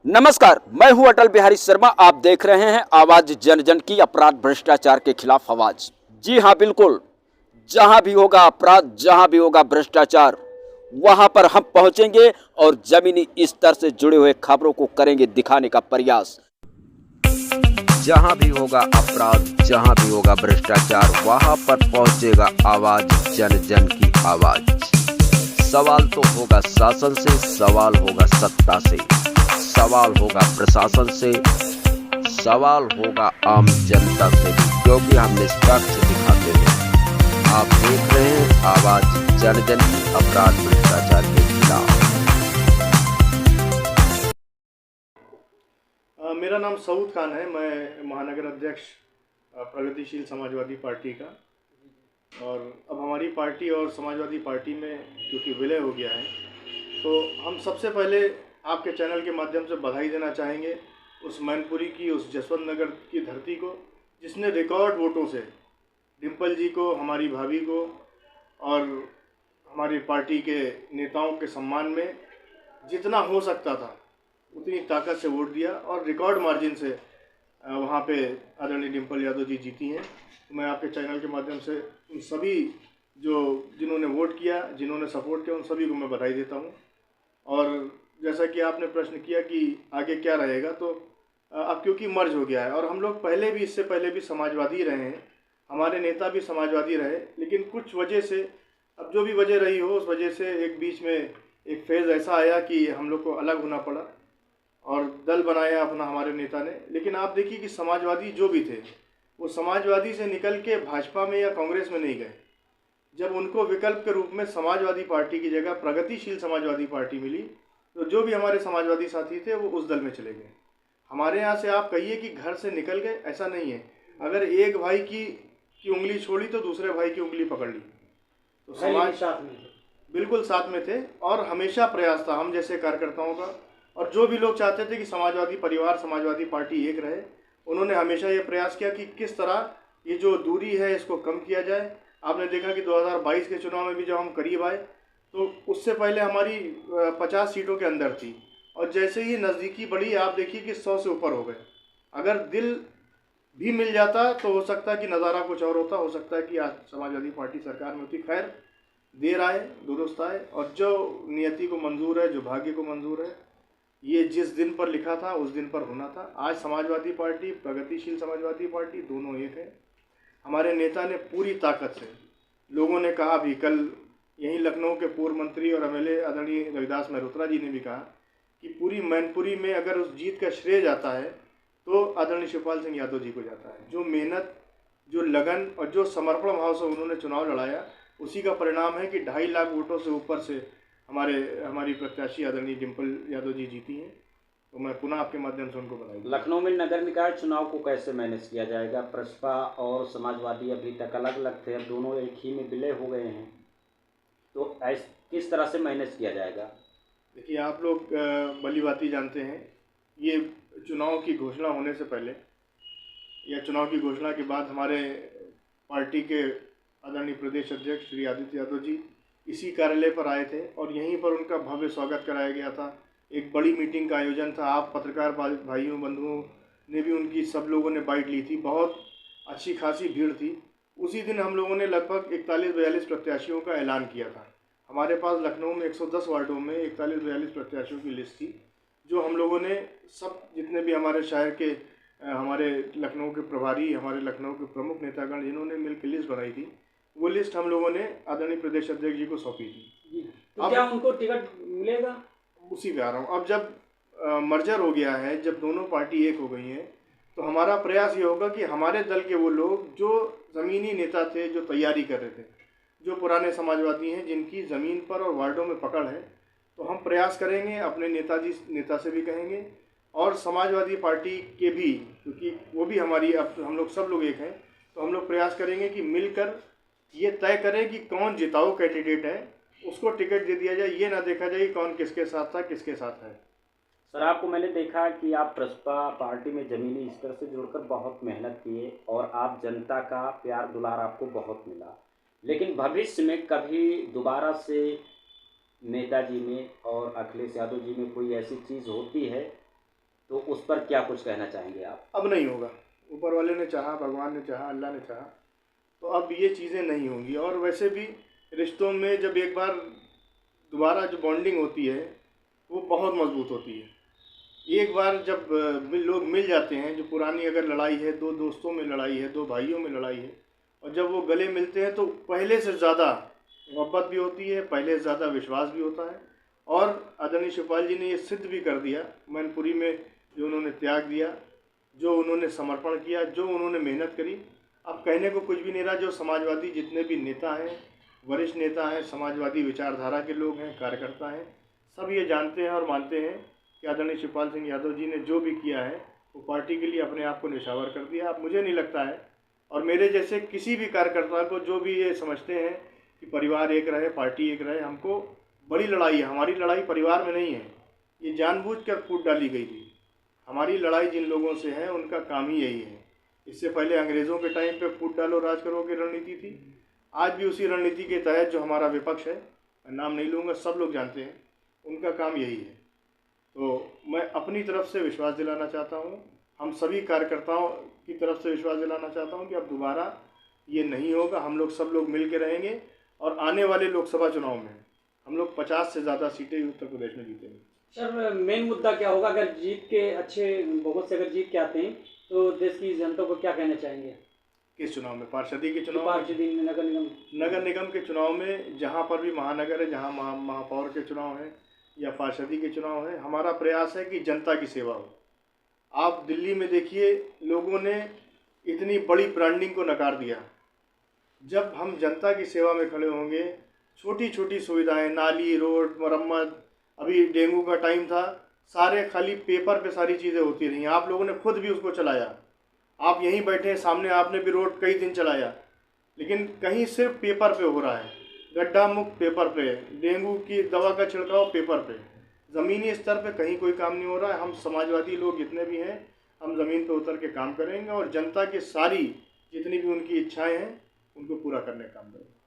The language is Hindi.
नमस्कार, मैं हूं अटल बिहारी शर्मा। आप देख रहे हैं आवाज जन जन की, अपराध भ्रष्टाचार के खिलाफ आवाज। जी हां, बिल्कुल। जहां भी होगा अपराध, जहां भी होगा भ्रष्टाचार, वहां पर हम पहुंचेंगे और जमीनी स्तर से जुड़े हुए खबरों को करेंगे दिखाने का प्रयास। जहां भी होगा अपराध, जहां भी होगा भ्रष्टाचार, वहां पर पहुंचेगा आवाज जन जन की आवाज। सवाल तो होगा शासन से, सवाल होगा सत्ता से, सवाल होगा प्रशासन से, सवाल होगा आम जनता से, क्योंकि हम निष्पक्ष दिखाते हैं। आप देख रहे हैं आवाज जन जन की, अपराध भ्रष्टाचार के खिलाफ। मेरा नाम सऊद खान है। मैं महानगर अध्यक्ष प्रगतिशील समाजवादी पार्टी का। और अब हमारी पार्टी और समाजवादी पार्टी में क्योंकि विलय हो गया है, तो हम सबसे पहले आपके चैनल के माध्यम से बधाई देना चाहेंगे उस मैनपुरी की, उस जसवंत नगर की धरती को, जिसने रिकॉर्ड वोटों से डिम्पल जी को, हमारी भाभी को और हमारी पार्टी के नेताओं के सम्मान में जितना हो सकता था उतनी ताकत से वोट दिया और रिकॉर्ड मार्जिन से वहाँ पे आदरणीय डिम्पल यादव जी जीती हैं। तो मैं आपके चैनल के माध्यम से उन सभी जिन्होंने वोट किया, जिन्होंने सपोर्ट किया, उन सभी को मैं बधाई देता हूँ। और जैसा कि आपने प्रश्न किया कि आगे क्या रहेगा, तो अब क्योंकि मर्ज हो गया है और हम लोग पहले भी, इससे पहले भी समाजवादी रहे हैं, हमारे नेता भी समाजवादी रहे, लेकिन कुछ वजह से, अब जो भी वजह रही हो, उस वजह से एक बीच में एक फेज़ ऐसा आया कि हम लोग को अलग होना पड़ा और दल बनाया अपना हमारे नेता ने। लेकिन आप देखिए कि समाजवादी जो भी थे, वो समाजवादी से निकल के भाजपा में या कांग्रेस में नहीं गए। जब उनको विकल्प के रूप में समाजवादी पार्टी की जगह प्रगतिशील समाजवादी पार्टी मिली, तो जो भी हमारे समाजवादी साथी थे वो उस दल में चले गए। हमारे यहाँ से आप कहिए कि घर से निकल गए, ऐसा नहीं है। अगर एक भाई की उंगली छोड़ी तो दूसरे भाई की उंगली पकड़ ली। तो समाज साथ में बिल्कुल साथ में थे और हमेशा प्रयास था हम जैसे कार्यकर्ताओं का, और जो भी लोग चाहते थे कि समाजवादी परिवार, समाजवादी पार्टी एक रहे, उन्होंने हमेशा ये प्रयास किया कि किस तरह ये जो दूरी है इसको कम किया जाए। आपने देखा कि 2022 के चुनाव में भी जब हम करीब आए, तो उससे पहले हमारी 50 सीटों के अंदर थी, और जैसे ही नज़दीकी बढ़ी आप देखिए कि 100 से ऊपर हो गए। अगर दिल भी मिल जाता तो हो सकता है कि नज़ारा कुछ और होता, हो सकता है कि आज समाजवादी पार्टी सरकार में होती। खैर, देर आए दुरुस्त आए, और जो नियति को मंजूर है, जो भाग्य को मंजूर है, ये जिस दिन पर लिखा था उस दिन पर होना था। आज समाजवादी पार्टी, प्रगतिशील समाजवादी पार्टी दोनों एक है। हमारे नेता ने पूरी ताकत से, लोगों ने कहा भी, कल यहीं लखनऊ के पूर्व मंत्री और एमएलए आदरणीय रविदास मेहरोत्रा जी ने भी कहा कि पूरी मैनपुरी में अगर उस जीत का श्रेय जाता है तो आदरणीय शिवपाल सिंह यादव जी को जाता है। जो मेहनत, जो लगन और जो समर्पण भाव से उन्होंने चुनाव लड़ाया, उसी का परिणाम है कि 2.5 लाख वोटों से ऊपर से हमारी प्रत्याशी आदरणीय डिम्पल यादव जी जीती हैं। तो मैं पुनः आपके माध्यम से उनको बधाई। लखनऊ में नगर निकाय चुनाव को कैसे मैनेज किया जाएगा? प्रसपा और समाजवादी अभी तक अलग अलग थे, अब दोनों एक ही में विलय हो गए हैं, तो किस तरह से मैनेज किया जाएगा? देखिए, आप लोग भली भांति जानते हैं, ये चुनाव की घोषणा होने से पहले या चुनाव की घोषणा के बाद हमारे पार्टी के आदरणीय प्रदेश अध्यक्ष श्री आदित्य यादव जी इसी कार्यालय पर आए थे और यहीं पर उनका भव्य स्वागत कराया गया था। एक बड़ी मीटिंग का आयोजन था। आप पत्रकार भाइयों, बंधुओं ने भी उनकी, सब लोगों ने बाइट ली थी। बहुत अच्छी खासी भीड़ थी। उसी दिन हम लोगों ने लगभग 41-42 प्रत्याशियों का ऐलान किया था। हमारे पास लखनऊ में 110 वार्डों में 41-42 प्रत्याशियों की लिस्ट थी, जो हम लोगों ने, सब जितने भी हमारे शहर के, हमारे लखनऊ के प्रभारी, हमारे लखनऊ के प्रमुख नेतागण जिन्होंने मिलकर लिस्ट बनाई थी, वो लिस्ट हम लोगों ने आदरणीय प्रदेश अध्यक्ष जी को सौंपी थी। तो क्या उनको टिकट मिलेगा? उसी पे आ रहा हूँ। अब जब मर्जर हो गया है, जब दोनों पार्टी एक हो गई हैं, तो हमारा प्रयास ये होगा कि हमारे दल के वो लोग जो ज़मीनी नेता थे, जो तैयारी कर रहे थे, जो पुराने समाजवादी हैं, जिनकी ज़मीन पर और वार्डों में पकड़ है, तो हम प्रयास करेंगे, अपने नेता से भी कहेंगे और समाजवादी पार्टी के भी, क्योंकि वो भी हमारी, अब हम लोग सब लोग एक हैं, तो हम लोग प्रयास करेंगे कि मिलकर ये तय करें कि कौन जिताऊ कैंडिडेट है, उसको टिकट दे दिया जाए। ये ना देखा जाए कि कौन किसके साथ था, किसके साथ है। सर, आपको मैंने देखा कि आप प्रसपा पार्टी में ज़मीनी स्तर से जुड़कर बहुत मेहनत किए और आप जनता का प्यार दुलार आपको बहुत मिला, लेकिन भविष्य में कभी दोबारा से नेताजी में और अखिलेश यादव जी में कोई ऐसी चीज़ होती है तो उस पर क्या कुछ कहना चाहेंगे आप? अब नहीं होगा। ऊपर वाले ने चाहा, भगवान ने चाहा, अल्लाह ने चाहा, तो अब ये चीज़ें नहीं होंगी। और वैसे भी रिश्तों में जब एक बार दोबारा जो बॉन्डिंग होती है वो बहुत मजबूत होती है। एक बार जब लोग मिल जाते हैं, जो पुरानी अगर लड़ाई है, दो दोस्तों में लड़ाई है, दो भाइयों में लड़ाई है, और जब वो गले मिलते हैं तो पहले से ज़्यादा मोहब्बत भी होती है, पहले से ज़्यादा विश्वास भी होता है। और आदरणीय शिवपाल जी ने ये सिद्ध भी कर दिया मैनपुरी में, जो उन्होंने त्याग दिया, जो उन्होंने समर्पण किया, जो उन्होंने मेहनत करी। अब कहने को कुछ भी नहीं रहा। जो समाजवादी जितने भी नेता हैं, वरिष्ठ नेता हैं, समाजवादी विचारधारा के लोग हैं, कार्यकर्ता हैं, सब ये जानते हैं और मानते हैं कि आदरणीय शिवपाल सिंह यादव जी ने जो भी किया है वो पार्टी के लिए अपने आप को निछावर कर दिया। अब मुझे नहीं लगता है, और मेरे जैसे किसी भी कार्यकर्ता को जो भी ये समझते हैं कि परिवार एक रहे, पार्टी एक रहे, हमको बड़ी लड़ाई है। हमारी लड़ाई परिवार में नहीं है, ये जानबूझकर फूट डाली गई थी। हमारी लड़ाई जिन लोगों से है उनका काम ही यही है। इससे पहले अंग्रेज़ों के टाइम पे फूट डालो राज करो की रणनीति थी। आज भी उसी रणनीति के तहत जो हमारा विपक्ष है, मैं नाम नहीं लूँगा, सब लोग जानते हैं, उनका काम यही है। तो मैं अपनी तरफ से विश्वास दिलाना चाहता हूँ, हम सभी कार्यकर्ताओं की तरफ से विश्वास दिलाना चाहता हूँ कि अब दोबारा ये नहीं होगा। हम लोग सब लोग मिल के रहेंगे, और आने वाले लोकसभा चुनाव में हम लोग 50 से ज़्यादा सीटें उत्तर प्रदेश में जीतेंगे। सर, मेन मुद्दा क्या होगा? अगर जीत के अच्छे बहुमत से अगर जीत के आते हैं तो देश की जनता को क्या कहना चाहेंगे? किस चुनाव में? पार्षदी के चुनाव में? पार्षदी में, नगर निगम के चुनाव में, जहाँ पर भी महानगर है, जहाँ महापौर के चुनाव हैं या पार्षदी के चुनाव हैं, हमारा प्रयास है कि जनता की सेवा हो। आप दिल्ली में देखिए, लोगों ने इतनी बड़ी ब्रांडिंग को नकार दिया। जब हम जनता की सेवा में खड़े होंगे, छोटी छोटी सुविधाएं, नाली, रोड, मरम्मत, अभी डेंगू का टाइम था, सारे खाली पेपर पे सारी चीज़ें होती रही। आप लोगों ने खुद भी उसको चलाया, आप यहीं बैठे सामने, आपने भी रोड कई दिन चलाया, लेकिन कहीं सिर्फ पेपर पे हो रहा है। गड्ढा मुक्त पेपर पे, डेंगू की दवा का छिड़काव पेपर पे, ज़मीनी स्तर पे कहीं कोई काम नहीं हो रहा है। हम समाजवादी लोग जितने भी हैं, हम ज़मीन पे उतर के काम करेंगे और जनता की सारी जितनी भी उनकी इच्छाएं हैं उनको पूरा करने का काम करेंगे।